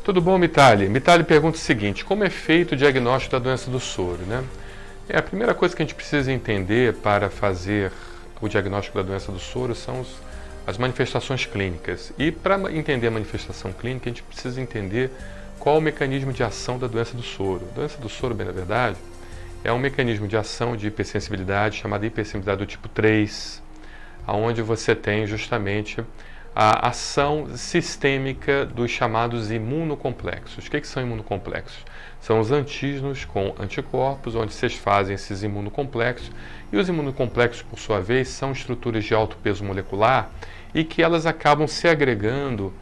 Tudo bom, Mitali? Mitali pergunta o seguinte: como é feito o diagnóstico da doença do soro, né? A primeira coisa que a gente precisa entender para fazer o diagnóstico da doença do soro são as manifestações clínicas. E para entender a manifestação clínica, a gente precisa entender qual o mecanismo de ação da doença do soro. A doença do soro, bem na verdade, é um mecanismo de ação de hipersensibilidade chamada hipersensibilidade do tipo 3, onde você tem justamente a ação sistêmica dos chamados imunocomplexos. O que são imunocomplexos? São os antígenos com anticorpos, onde se fazem esses imunocomplexos, e os imunocomplexos, por sua vez, são estruturas de alto peso molecular e que elas acabam se agregando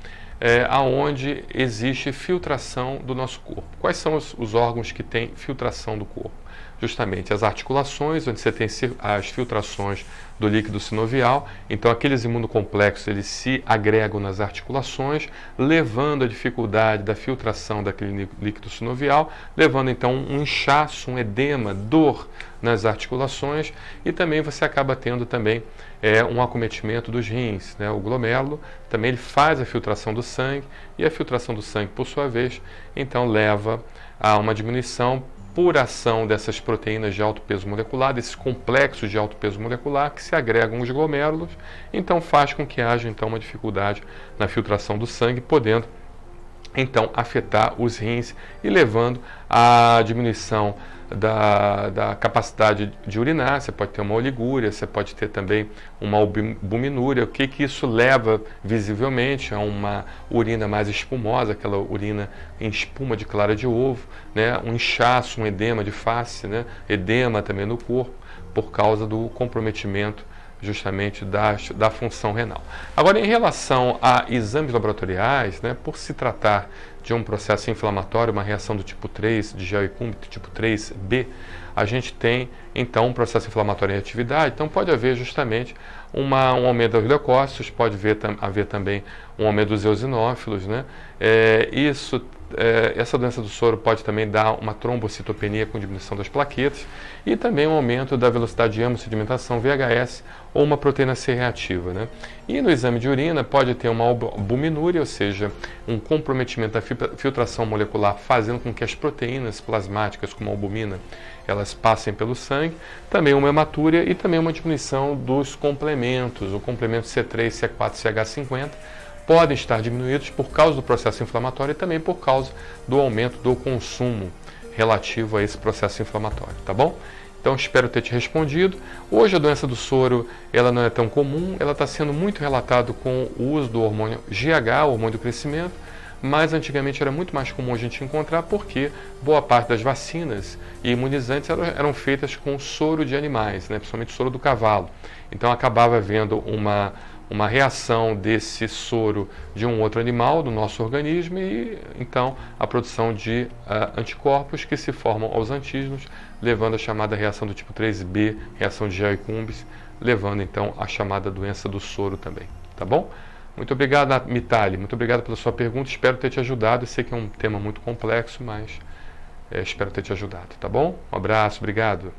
aonde existe filtração do nosso corpo. Quais são os órgãos que têm filtração do corpo? Justamente as articulações, onde você tem as filtrações do líquido sinovial. Então, aqueles imunocomplexos eles se agregam nas articulações, levando a dificuldade da filtração daquele líquido sinovial, levando então um inchaço, um edema, dor nas articulações, e também você acaba tendo também um acometimento dos rins, né? O glomérulo também ele faz a filtração do sangue, e a filtração do sangue, por sua vez, então leva a uma diminuição por ação dessas proteínas de alto peso molecular, desses complexos de alto peso molecular que se agregam aos glomérulos, então faz com que haja então uma dificuldade na filtração do sangue, podendo então afetar os rins e levando à diminuição da capacidade de urinar. Você pode ter uma oligúria, você pode ter também uma albuminúria. O que isso leva visivelmente a uma urina mais espumosa, aquela urina em espuma de clara de ovo, né? Um inchaço, um edema de face, né? Edema também no corpo, por causa do comprometimento justamente da função renal. Agora, em relação a exames laboratoriais, né, por se tratar de um processo inflamatório, uma reação do tipo 3, de gel e cúmbito, tipo 3B, a gente tem então um processo inflamatório em atividade, então pode haver justamente um aumento dos leucócitos, pode haver também um aumento dos eosinófilos, né? Essa doença do soro pode também dar uma trombocitopenia com diminuição das plaquetas e também um aumento da velocidade de hemossedimentação VHS ou uma proteína C reativa, né? E no exame de urina pode ter uma albuminúria, ou seja, um comprometimento da filtração molecular, fazendo com que as proteínas plasmáticas, como a albumina, elas passem pelo sangue, também uma hematúria e também uma diminuição dos complementos, o complemento C3, C4, CH50, podem estar diminuídos por causa do processo inflamatório e também por causa do aumento do consumo relativo a esse processo inflamatório, tá bom? Então, espero ter te respondido. Hoje a doença do soro ela não é tão comum, ela está sendo muito relatada com o uso do hormônio GH, o hormônio do crescimento, mas antigamente era muito mais comum a gente encontrar porque boa parte das vacinas e imunizantes eram feitas com soro de animais, né, principalmente soro do cavalo. Então acabava havendo uma reação desse soro de um outro animal do nosso organismo e então a produção de anticorpos que se formam aos antígenos, levando a chamada reação do tipo 3B, reação de gel e Cumbis, levando então a chamada doença do soro também, tá bom? Muito obrigado, Mitali, muito obrigado pela sua pergunta, espero ter te ajudado. Eu sei que é um tema muito complexo, mas espero ter te ajudado, tá bom? Um abraço, obrigado.